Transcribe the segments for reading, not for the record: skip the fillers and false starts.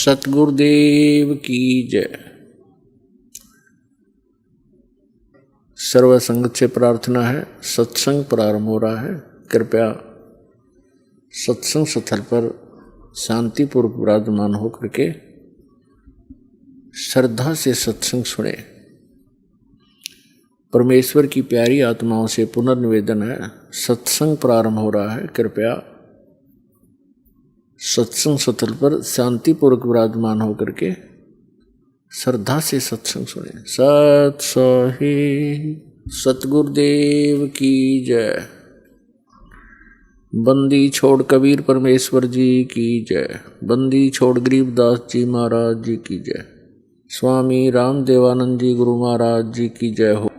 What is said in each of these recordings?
सतगुरुदेव की जय। सर्व संगत से प्रार्थना है, सत्संग प्रारंभ हो रहा है। कृपया सत्संग स्थल पर शांतिपूर्वक विराजमान होकर के श्रद्धा से सत्संग सुने। परमेश्वर की प्यारी आत्माओं से पुनर्निवेदन है, सत्संग प्रारंभ हो रहा है। कृपया सत्संग स्थल पर शांतिपूर्वक विराजमान होकर के श्रद्धा से सत्संग सुने। सत सही सतगुरुदेव की जय। बंदी छोड़ कबीर परमेश्वर जी की जय। बंदी छोड़ गरीबदास जी महाराज जी की जय। स्वामी राम देवानंद जी गुरु महाराज जी की जय हो।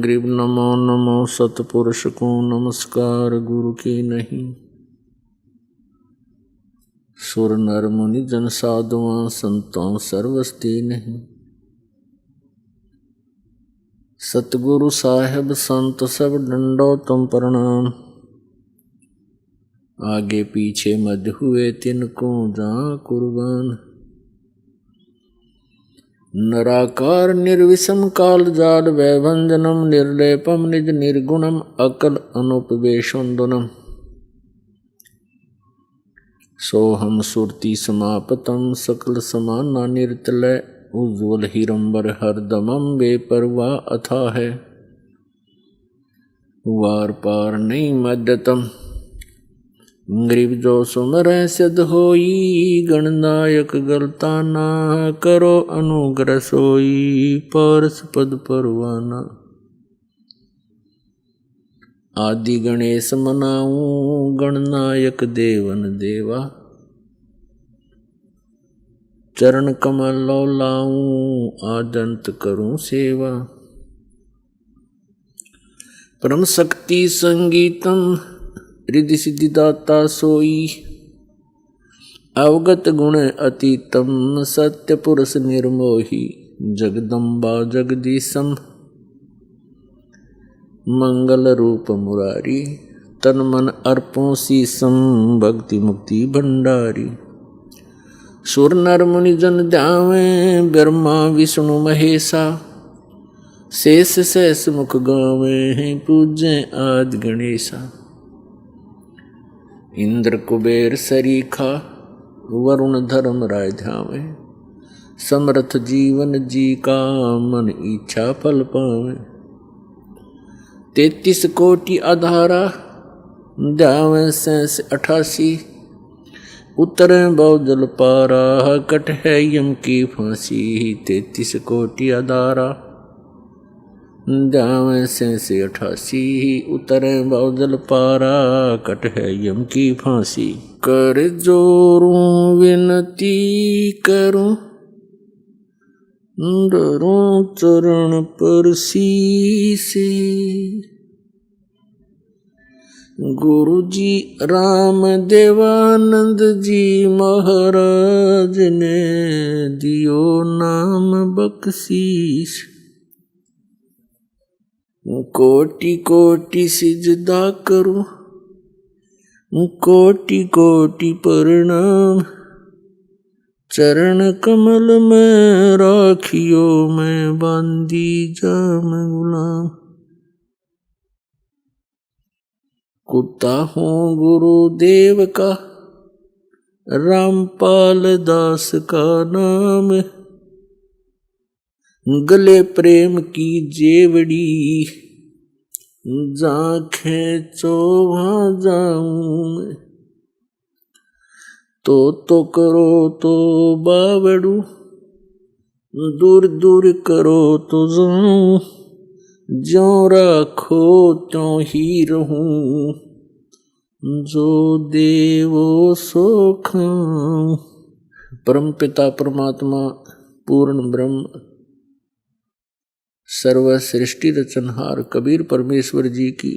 गरीब नमो नमो सतपुरुष को नमस्कार, गुरु की नहीं। सुर नर मुनि जन साधुआं संतों सर्वस्ती नहीं। सतगुरु साहेब संत सब डंडो तुम प्रणाम। आगे पीछे मध्य हुए तिनको जा कुर्बान। नराकार निर्विषम काल जाल वैभंजनम निर्लेपम निज निर्गुणम अकल अनुपवेशोन्दनम। सोहम सुरति समापतम सकल समाना निर्तलय उज्ज्वल हिरंबर हरदमम बेपरवाह अथा है। वार पार नहीं मध्यतम गरीब जो सुमर सिद्ध होई। गणनायक गलता ना करो अनुग्रह सोई। पारस पद परवाना आदि गणेश मनाऊं। गणनायक देवन देवा चरण कमल लो लाऊं। आदंत करूं सेवा परम शक्ति संगीतम रिद्धि सिद्धि दाता सोई। अवगत गुण अतीतम सत्य पुरुष निर्मोही। जगदम्बा जगदीशम मंगल रूप मुरारी। तन मन अर्पों शीसम भक्ति मुक्ति भंडारी। सुर नर मुनि जन ध्यावें ब्रह्मा विष्णु महेशा। शेष सहस मुख गावें पूजें आदि गणेशा। इंद्र कुबेर सरीखा वरुण धर्म राय ध्यावे। समर्थ जीवन जी का मन इच्छा फल पावे। 33 कोटि आधारा ध्यावे 88। उतरे बहुजल पारा कट है यम की फांसी। 33 कोटि आधारा ध्यावे 88। उतरे बहुजल पारा कट है यम की फांसी। कर जोरूं विनती करूं डरूं चरण पर शीसे। गुरु जी राम देवानंद जी महाराज ने दियो नाम बख्शीश। कोटि कोटि सिजदा करूं कोटि कोटि प्रणाम। चरण कमल में राखियो मैं बांदी जाम गुलाम। कुत्ता हूँ गुरुदेव का रामपाल दास का नाम। गले प्रेम की जेवड़ी जा खेचो वहाँ जाऊं। तो करो तो बावड़ू दूर दूर करो तो जाऊं। ज्यों राखो त्यों ही रहूं। जो देवो सो खाऊं। परम पिता परमात्मा पूर्ण ब्रह्म सर्व सृष्टि रचनहार कबीर परमेश्वर जी की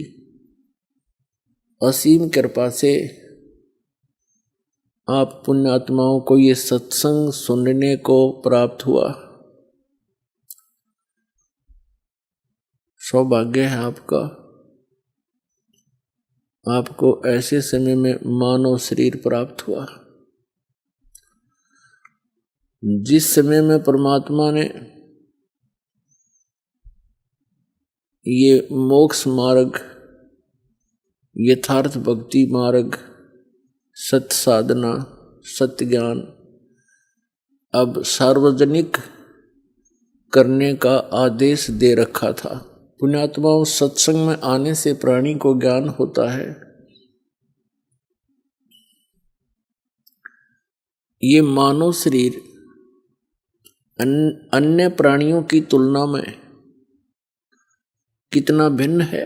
असीम कृपा से आप पुण्यात्माओं को ये सत्संग सुनने को प्राप्त हुआ। सौभाग्य है आपका। आपको ऐसे समय में मानव शरीर प्राप्त हुआ जिस समय में परमात्मा ने ये मोक्ष मार्ग, यथार्थ भक्ति मार्ग, सत्य साधना, सत्य ज्ञान अब सार्वजनिक करने का आदेश दे रखा था। पुण्यात्माओं, सत्संग में आने से प्राणी को ज्ञान होता है। ये मानव शरीर अन्य प्राणियों की तुलना में कितना भिन्न है,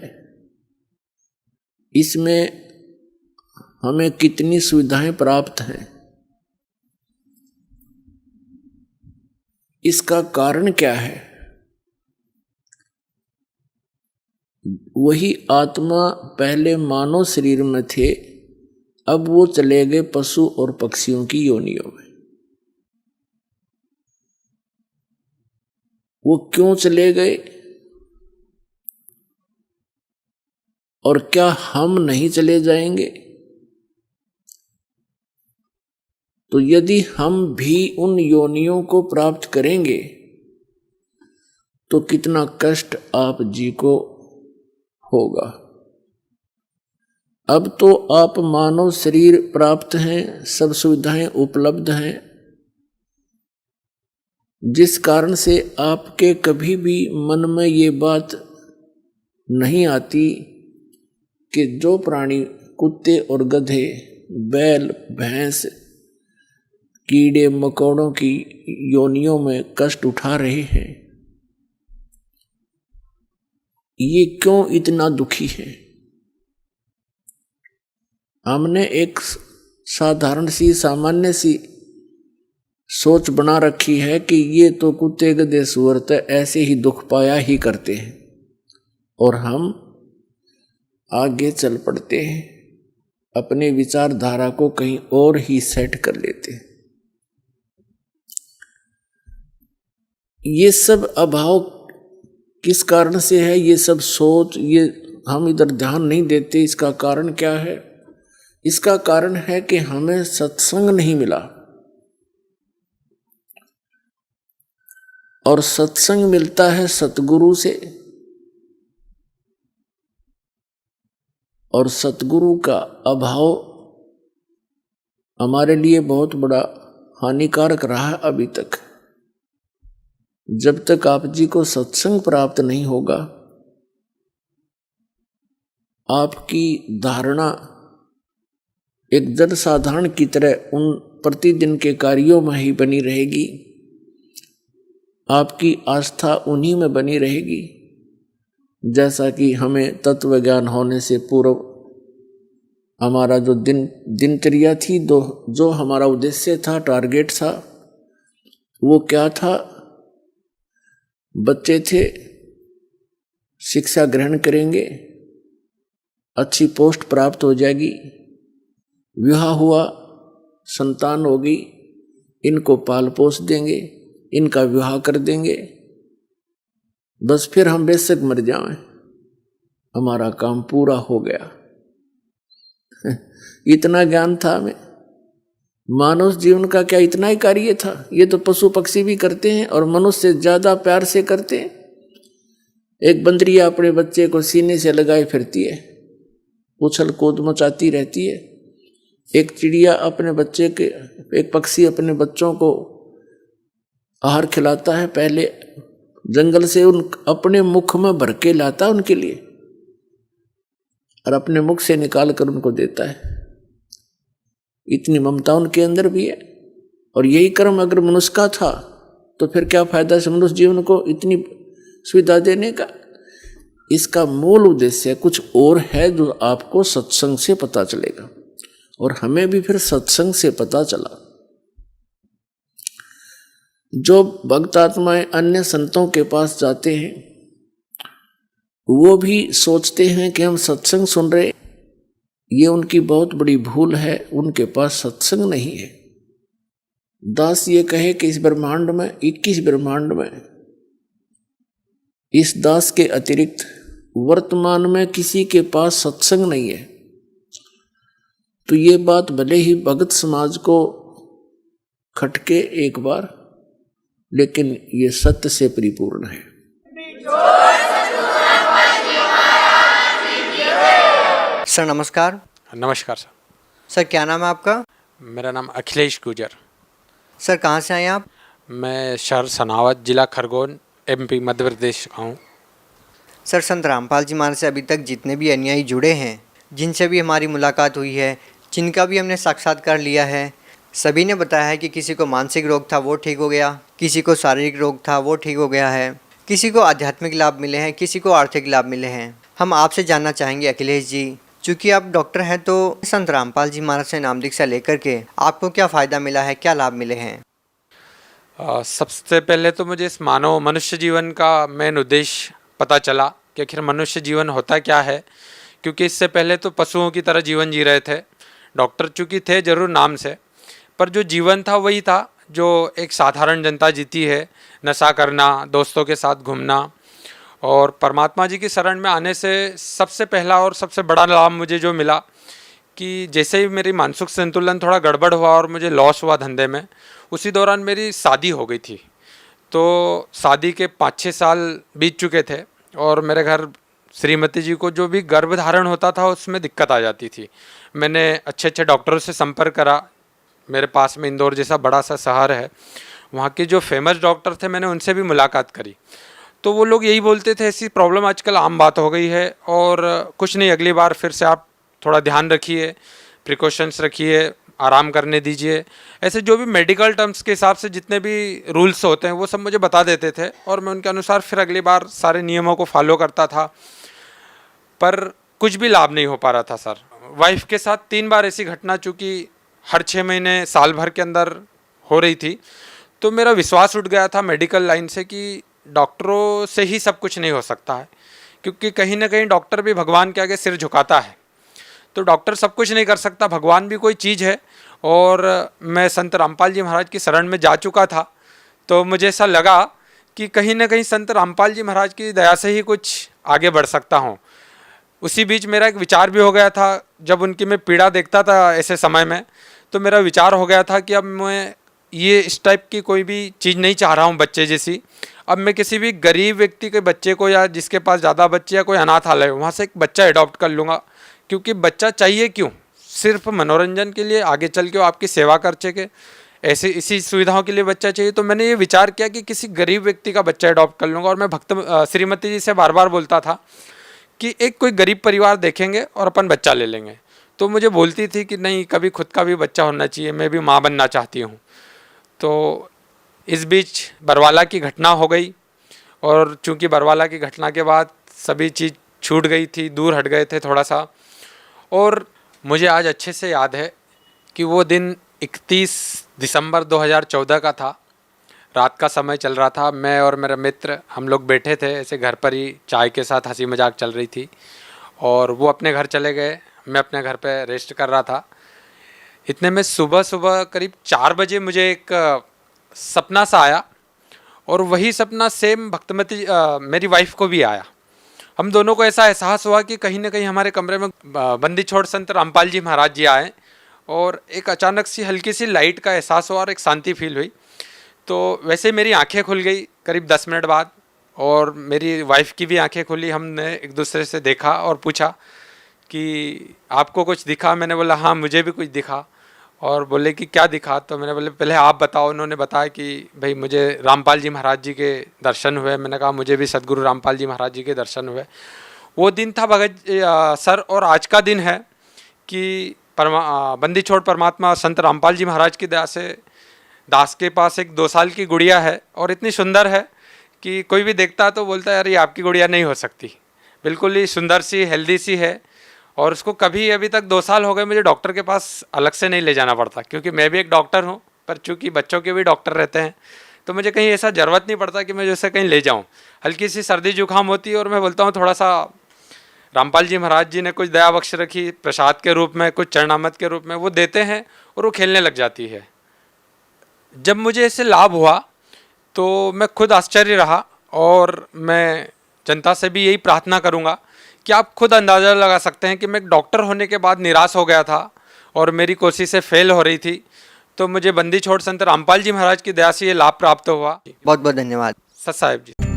इसमें हमें कितनी सुविधाएं प्राप्त हैं, इसका कारण क्या है? वही आत्मा पहले मानव शरीर में थे, अब वो चले गए पशु और पक्षियों की योनियों में। वो क्यों चले गए और क्या हम नहीं चले जाएंगे? तो यदि हम भी उन योनियों को प्राप्त करेंगे तो कितना कष्ट आप जी को होगा। अब तो आप मानव शरीर प्राप्त हैं, सब सुविधाएं उपलब्ध हैं, जिस कारण से आपके कभी भी मन में ये बात नहीं आती कि जो प्राणी कुत्ते और गधे, बैल, भैंस, कीड़े मकोड़ों की योनियों में कष्ट उठा रहे हैं, ये क्यों इतना दुखी है? हमने एक साधारण सी, सामान्य सी सोच बना रखी है कि ये तो कुत्ते गधे सूअर ऐसे ही दुख पाया ही करते हैं, और हम आगे चल पड़ते हैं, अपने विचारधारा को कहीं और ही सेट कर लेते हैं। ये सब अभाव किस कारण से है? ये सब सोच, ये हम इधर ध्यान नहीं देते। इसका कारण क्या है? इसका कारण है कि हमें सत्संग नहीं मिला, और सत्संग मिलता है सतगुरु से, और सतगुरु का अभाव हमारे लिए बहुत बड़ा हानिकारक रहा है अभी तक। जब तक आप जी को सत्संग प्राप्त नहीं होगा, आपकी धारणा एक जन साधारण की तरह उन प्रतिदिन के कार्यों में ही बनी रहेगी, आपकी आस्था उन्हीं में बनी रहेगी। जैसा कि हमें तत्व ज्ञान होने से पूर्व हमारा जो दिनचर्या थी, जो हमारा उद्देश्य था, टारगेट था, वो क्या था? बच्चे थे, शिक्षा ग्रहण करेंगे, अच्छी पोस्ट प्राप्त हो जाएगी, विवाह हुआ, संतान होगी, इनको पाल पोस देंगे, इनका विवाह कर देंगे, बस फिर हम बेशक मर जाएं, हमारा काम पूरा हो गया। इतना ज्ञान था हमें। मानव जीवन का क्या इतना ही कार्य था? ये तो पशु पक्षी भी करते हैं और मनुष्य से ज्यादा प्यार से करते हैं। एक बंदरिया अपने बच्चे को सीने से लगाए फिरती है, उछल कूद मचाती रहती है। एक चिड़िया अपने बच्चे के, एक पक्षी अपने बच्चों को आहार खिलाता है, पहले जंगल से अपने मुख में भर के लाता है उनके लिए, और अपने मुख से निकाल कर उनको देता है। इतनी ममता उनके अंदर भी है। और यही कर्म अगर मनुष्य का था तो फिर क्या फायदा है मनुष्य जीवन को इतनी सुविधा देने का? इसका मूल उद्देश्य कुछ और है जो आपको सत्संग से पता चलेगा, और हमें भी फिर सत्संग से पता चला। जो भक्त आत्माएं अन्य संतों के पास जाते हैं, वो भी सोचते हैं कि हम सत्संग सुन रहे, ये उनकी बहुत बड़ी भूल है, उनके पास सत्संग नहीं है। दास ये कहे कि इस ब्रह्मांड में 21 ब्रह्मांड में इस दास के अतिरिक्त वर्तमान में किसी के पास सत्संग नहीं है। तो ये बात भले ही भगत समाज को खटके एक बार, लेकिन ये सत्य से परिपूर्ण है। सर नमस्कार। नमस्कार सर। सर क्या नाम है आपका? मेरा नाम अखिलेश गुजर। सर कहाँ से आए आप? मैं शहर सनावत, जिला खरगोन, MP मध्य प्रदेश का हूँ। सर संत रामपाल जी महाराज से अभी तक जितने भी अनुयायी जुड़े हैं, जिनसे भी हमारी मुलाकात हुई है, जिनका भी हमने साक्षात्कार लिया है, सभी ने बताया है कि किसी को मानसिक रोग था वो ठीक हो गया, किसी को शारीरिक रोग था वो ठीक हो गया है, किसी को आध्यात्मिक लाभ मिले हैं, किसी को आर्थिक लाभ मिले हैं। हम आपसे जानना चाहेंगे अखिलेश जी, चूँकि आप डॉक्टर हैं, तो संत रामपाल जी महाराज से नाम दीक्षा लेकर के आपको क्या फ़ायदा मिला है, क्या लाभ मिले हैं? सबसे पहले तो मुझे इस मानव मनुष्य जीवन का मेन उद्देश्य पता चला कि आखिर मनुष्य जीवन होता क्या है, क्योंकि इससे पहले तो पशुओं की तरह जीवन जी रहे थे। डॉक्टर चूँकि थे जरूर नाम से, पर जो जीवन था वही था जो एक साधारण जनता जीती है। नशा करना, दोस्तों के साथ घूमना, और परमात्मा जी की शरण में आने से सबसे पहला और सबसे बड़ा लाभ मुझे जो मिला कि जैसे ही मेरी मानसिक संतुलन थोड़ा गड़बड़ हुआ और मुझे लॉस हुआ धंधे में, उसी दौरान मेरी शादी हो गई थी। तो शादी के 5-6 साल बीत चुके थे और मेरे घर श्रीमती जी को जो भी गर्भधारण होता था उसमें दिक्कत आ जाती थी। मैंने अच्छे अच्छे डॉक्टरों से संपर्क करा। मेरे पास में इंदौर जैसा बड़ा सा शहर है, वहाँ के जो फेमस डॉक्टर थे मैंने उनसे भी मुलाकात करी। तो वो लोग यही बोलते थे, ऐसी प्रॉब्लम आजकल आम बात हो गई है और कुछ नहीं, अगली बार फिर से आप थोड़ा ध्यान रखिए, प्रिकॉशंस रखिए, आराम करने दीजिए। ऐसे जो भी मेडिकल टर्म्स के हिसाब से जितने भी रूल्स होते हैं वो सब मुझे बता देते थे और मैं उनके अनुसार फिर अगली बार सारे नियमों को फॉलो करता था, पर कुछ भी लाभ नहीं हो पा रहा था सर। वाइफ के साथ 3 बार ऐसी घटना चूँकि हर 6 महीने साल भर के अंदर हो रही थी, तो मेरा विश्वास उठ गया था मेडिकल लाइन से कि डॉक्टरों से ही सब कुछ नहीं हो सकता है, क्योंकि कहीं ना कहीं डॉक्टर भी भगवान के आगे सिर झुकाता है। तो डॉक्टर सब कुछ नहीं कर सकता, भगवान भी कोई चीज़ है। और मैं संत रामपाल जी महाराज की शरण में जा चुका था, तो मुझे ऐसा लगा कि कहीं ना कहीं संत रामपाल जी महाराज की दया से ही कुछ आगे बढ़ सकता हूँ। उसी बीच मेरा एक विचार भी हो गया था, जब उनकी मैं पीड़ा देखता था ऐसे समय में, तो मेरा विचार हो गया था कि अब मैं ये इस टाइप की कोई भी चीज़ नहीं चाह रहा हूँ बच्चे जैसी। अब मैं किसी भी गरीब व्यक्ति के बच्चे को, या जिसके पास ज़्यादा बच्चे या कोई अनाथालय है, वहाँ से एक बच्चा अडॉप्ट कर लूँगा। क्योंकि बच्चा चाहिए क्यों, सिर्फ मनोरंजन के लिए, आगे चल के वो आपकी सेवा कर सके, ऐसे इसी सुविधाओं के लिए बच्चा चाहिए। तो मैंने ये विचार किया कि किसी गरीब व्यक्ति का बच्चा अडॉप्ट कर लूँगा। और मैं श्रीमती जी से बार बार बोलता था कि एक कोई गरीब परिवार देखेंगे और अपन बच्चा ले लेंगे। तो मुझे बोलती थी कि नहीं, कभी खुद का भी बच्चा होना चाहिए, मैं भी माँ बनना चाहती हूँ। तो इस बीच बरवाला की घटना हो गई, और चूँकि बरवाला की घटना के बाद सभी चीज़ छूट गई थी, दूर हट गए थे थोड़ा सा। और मुझे आज अच्छे से याद है कि वो दिन 31 दिसंबर 2014 का था। रात का समय चल रहा था, मैं और मेरा मित्र हम लोग बैठे थे ऐसे घर पर ही, चाय के साथ हंसी मजाक चल रही थी, और वो अपने घर चले गए, मैं अपने घर पे रेस्ट कर रहा था। इतने में सुबह सुबह करीब 4 बजे मुझे एक सपना सा आया, और वही सपना सेम भक्तमती मेरी वाइफ को भी आया। हम दोनों को ऐसा एहसास हुआ कि कहीं ना कहीं हमारे कमरे में बंदी छोड़ संत रामपाल जी महाराज जी आए, और एक अचानक सी हल्की सी लाइट का एहसास हुआ और एक शांति फील हुई। तो वैसे मेरी आंखें खुल गई करीब 10 मिनट बाद, और मेरी वाइफ की भी आंखें खुली। हमने एक दूसरे से देखा और पूछा कि आपको कुछ दिखा? मैंने बोला हाँ, मुझे भी कुछ दिखा। और बोले कि क्या दिखा? तो मैंने बोले पहले आप बताओ। उन्होंने बताया कि भाई मुझे रामपाल जी महाराज जी के दर्शन हुए। मैंने कहा मुझे भी सदगुरु रामपाल जी महाराज जी के दर्शन हुए। वो दिन था भगत सर, और आज का दिन है कि बंदी छोड़ परमात्मा संत रामपाल जी महाराज की दया से दास के पास एक 2 साल की गुड़िया है, और इतनी सुंदर है कि कोई भी देखता है तो बोलता है यार ये आपकी गुड़िया नहीं हो सकती। बिल्कुल ही सुंदर सी, हेल्दी सी है, और उसको कभी अभी तक 2 साल हो गए मुझे डॉक्टर के पास अलग से नहीं ले जाना पड़ता, क्योंकि मैं भी एक डॉक्टर हूँ, पर चूँकि बच्चों के भी डॉक्टर रहते हैं तो मुझे कहीं ऐसा ज़रूरत नहीं पड़ता कि मैं जैसे कहीं ले जाऊँ। हल्की सी सर्दी जुकाम होती है और मैं बोलता हूँ थोड़ा सा रामपाल जी महाराज जी ने कुछ दया बख्श रखी, प्रसाद के रूप में, कुछ चरणामत के रूप में वो देते हैं, और वो खेलने लग जाती है। जब मुझे इससे लाभ हुआ तो मैं खुद आश्चर्य रहा, और मैं जनता से भी यही प्रार्थना करूँगा कि आप खुद अंदाज़ा लगा सकते हैं कि मैं एक डॉक्टर होने के बाद निराश हो गया था, और मेरी कोशिशें फेल हो रही थी, तो मुझे बंदी छोड़ संत रामपाल जी महाराज की दया से ये लाभ प्राप्त हुआ। बहुत बहुत धन्यवाद। सत साहिब जी।